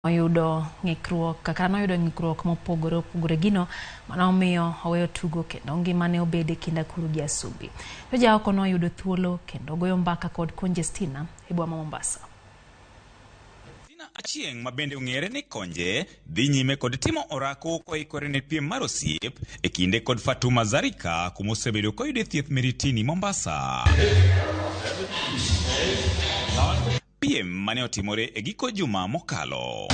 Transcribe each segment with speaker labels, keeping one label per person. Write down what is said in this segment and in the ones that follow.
Speaker 1: oyudo ng'ikruok kaka noyudo ng'ikruok mopogore gino manomiyo oweyo tugo kendo ngimane obede kinda kuru gi Asubi. To jaoko noyudo thuolo kendo goyo mbaka kod Conjestina e boma Mombasa.
Speaker 2: Achieng' ma bende ong'ere ni Konje dhi nyime kod timo orako koikore ne piem mar osiep e kinde kod Fatuma Zarika kuma osebedo koyudo thieth Miritini Mombasa. Piem mane otimore e giko juma mokalo.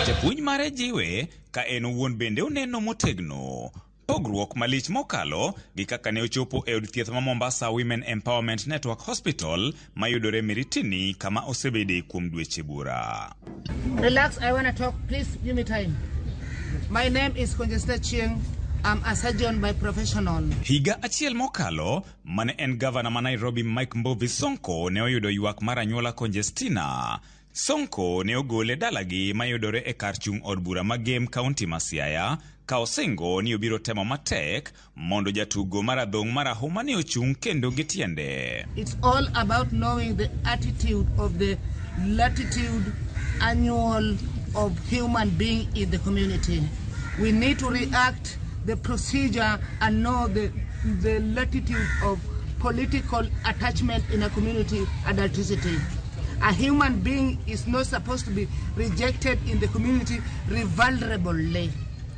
Speaker 2: Japuonj mare jiwe ka en owuon bende oneno motegno. Pogruok malich mokalo gi kaka ne ochopo e od thieth ma Mombasa Women Empowerment Network Hospital mayudore Miritini kama osebede kuom dweche bura.
Speaker 3: Relax, I want to talk. Please give me time. My name is Conjestina. I'm a surgeon by professional.
Speaker 2: Higa achiel mokalo, mane en gavana ma Nairobi Mike Mbovi Sonko ne oyudo ywak mar anyuola Conjestina. Sonko ne ogole dalagi mayudore e kar chung' od bura ma Game County ma Siaya, ka osingo ni obiro temo matek mondo jatugo maradhong' marahuma ne ochung' kendo gi tiende.
Speaker 3: It's all about knowing the attitude of the latitude annual of human being in the community. We need to react the procedure and know the latitude of political attachment in a community adulticity. A human being is not supposed to be rejected in the community vulnerably.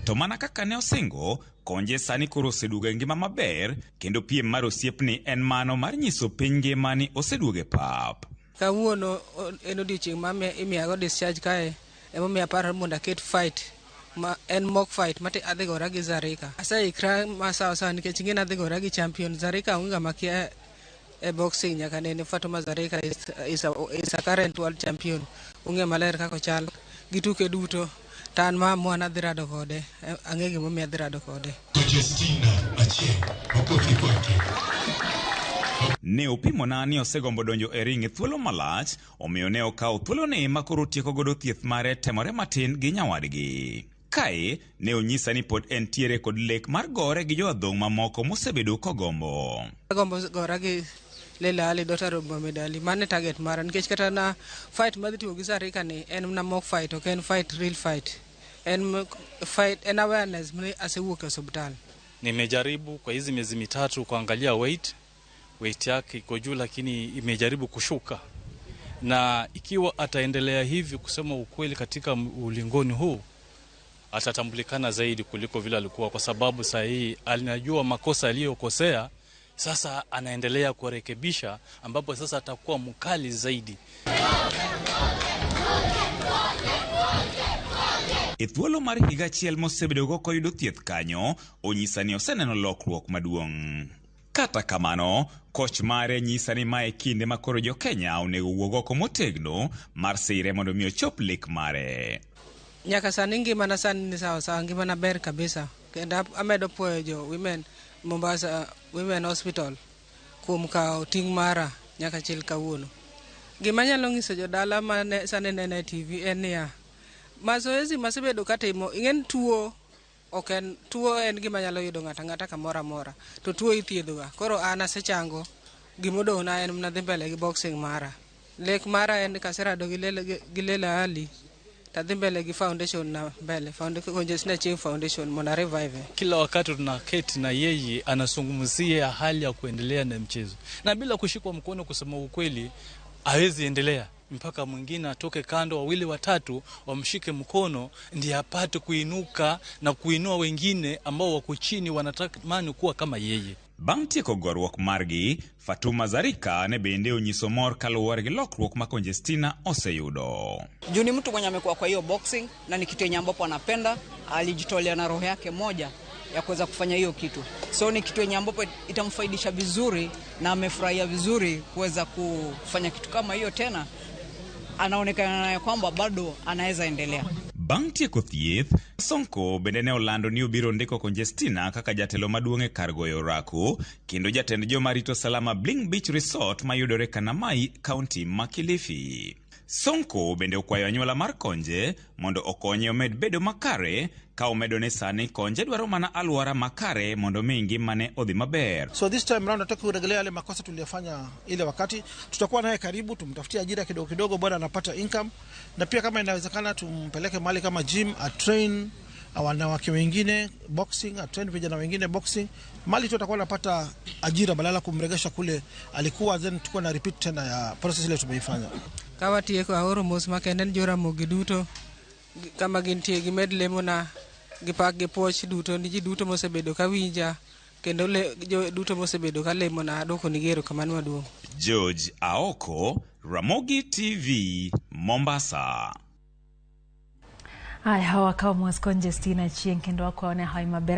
Speaker 2: To mana kaka ne osingo, Konje sani koro oseduogo ngima maber kendo piem mar osiepni en mano mar nyiso piny ngima ni oseduogo pap.
Speaker 4: Kawuono en odiochieng' ma imiyago discharge kae emomiyo aparo mondo aket fight ma en mock fight mate adhi gora gi Zarika. Aseikra ma sawa nikech ing'e adhi gora gi champion Zarika onge makia e boxing nyaka ne Fatuma Zarika is a current world champion. Onge maler kako chal gituke duto tan ma mwana dhi rado kode ang'e gimomiyo adhi rado kode.
Speaker 5: Conjestina achieng' okothi kwake.
Speaker 2: Ne opimona ni osegombo donjo e ring e thuolo malach, omiyo ne okawo thuoloni ma koro tieko godo thieth mare temore matin gi nyawadgi. Kae ne onyisa ni pod entiere kod lek mar gore gi joadhong' mamoko mosebedo kogombo.
Speaker 4: Agombo gora gi Lela Ali Dotaro Medali mane target mara nikech kata na fight madhi tiyo gi Zarika ni en na mock fight ok en fight real fight. En fight en awareness mne asewuok e hospital.
Speaker 6: Nimejaribu kwa hizi miezi mitatu kuangalia weight yake iko juu lakini imejaribu kushuka. Na ikiwa ataendelea hivi kusema ukweli katika ulingoni huu atatambulikana zaidi kuliko vile alikuwa kwa sababu saa hii alinajua makosa aliyokosea. Sasa anaendelea kurekebisha ambapo sasa atakuwa mkali zaidi.
Speaker 2: E thuolo mar higa achiel mosebedo koyudo thieth kanyo, onyisa ni oseneno lokruok maduong'. Kata kamano, koch mare nyisa ni mae kinde ma koro jo Kenya onego wuog oko motegno mar sire mondo mi ochop lek mare.
Speaker 4: Nyaka sani ngimana sani ni sawa ngimana ber kabisa. Kendo amedo puoyo jo Women Mombasa Women Hospital kuom kawo ting' mara nyaka chil kawuono. Gima nyalo nyiso jodala ma sani nene TV en niya, mazoezi masebedo katimo ing'en tuo ok en tuo en gima nyalo yudo ng'ata kamoro amora to tuo ithiedhoga. Koro an Asechango gimodona en mna dhi mbele gi boxing mara. Lek mara en kaserado gi Lela Ali tadhi mbele gi foundation na mbele Conjestina Chief Foundation mona revive.
Speaker 6: Kila wakati tunaketi na yeye anazungumzia hali ya kuendelea na mchezo. Na bila kushikwa mkono kusema ukweli hawezi endelea. Mpaka mwingine atoke kando wawili watatu wamshike mkono ndiye apate kuinuka na kuinua wengine ambao wako chini wanatamani kuwa kama yeye.
Speaker 2: Bang' tieko gorruok margi, Fatuma Zarika ne bende onyiso mor kaluwore gi lokruok ma Conjestina oseyudo.
Speaker 7: Juu ni mtu mwenye amekuwa kwa hiyo boxing na ni kitu yenye ambapo anapenda, alijitolea na roho yake moja ya kuweza kufanya hiyo kitu. So ni kitu yenye ambapo itamfaidisha vizuri na amefurahia vizuri kuweza kufanya kitu kama hiyo tena. Anaonekana kwamba bado anaweza endelea.
Speaker 2: Bang' tieko thieth, Sonko bende ne olando ni obiro ndiko Conjestina kaka jatelo maduong' e kar goyo orako kendo jatend joma rito salama Bling Beach Resort mayudore Kanamai County ma Kilifi. Sonko bende okwayo anyuola mar Konje mondo okonye omed bedo makare ka omedo ne sani Konje dwaro mana alwora makare mondo mi ngimane odhi maber.
Speaker 8: So this time round nataka kurejelea yale makosa tuliyofanya ile wakati. Tutakuwa naye karibu, tumtafutie ajira kidogo kidogo, bwana anapata income, na pia kama inawezekana tumpeleke mahali kama gym, a train wanawake wengine boxing, a train vijana wengine boxing, mali tu atakuwa anapata ajira badala kumregesha kule alikuwa, then tuko na repeat tena ya process ile tumeifanya.
Speaker 4: Kawa tieko aoro mos makenden jo Ramogi duto kama gintie gimed lemo na gipak gipoch duto ni ji duto mosebedo ka winja kendo jo duto mosebedo ka lemo na doko nigero kamano maduong'.
Speaker 2: George Aoko, Ramogi TV, Mombasa.
Speaker 1: Hawa kawa mwas Conjestina chien kendo wako wane hai maber.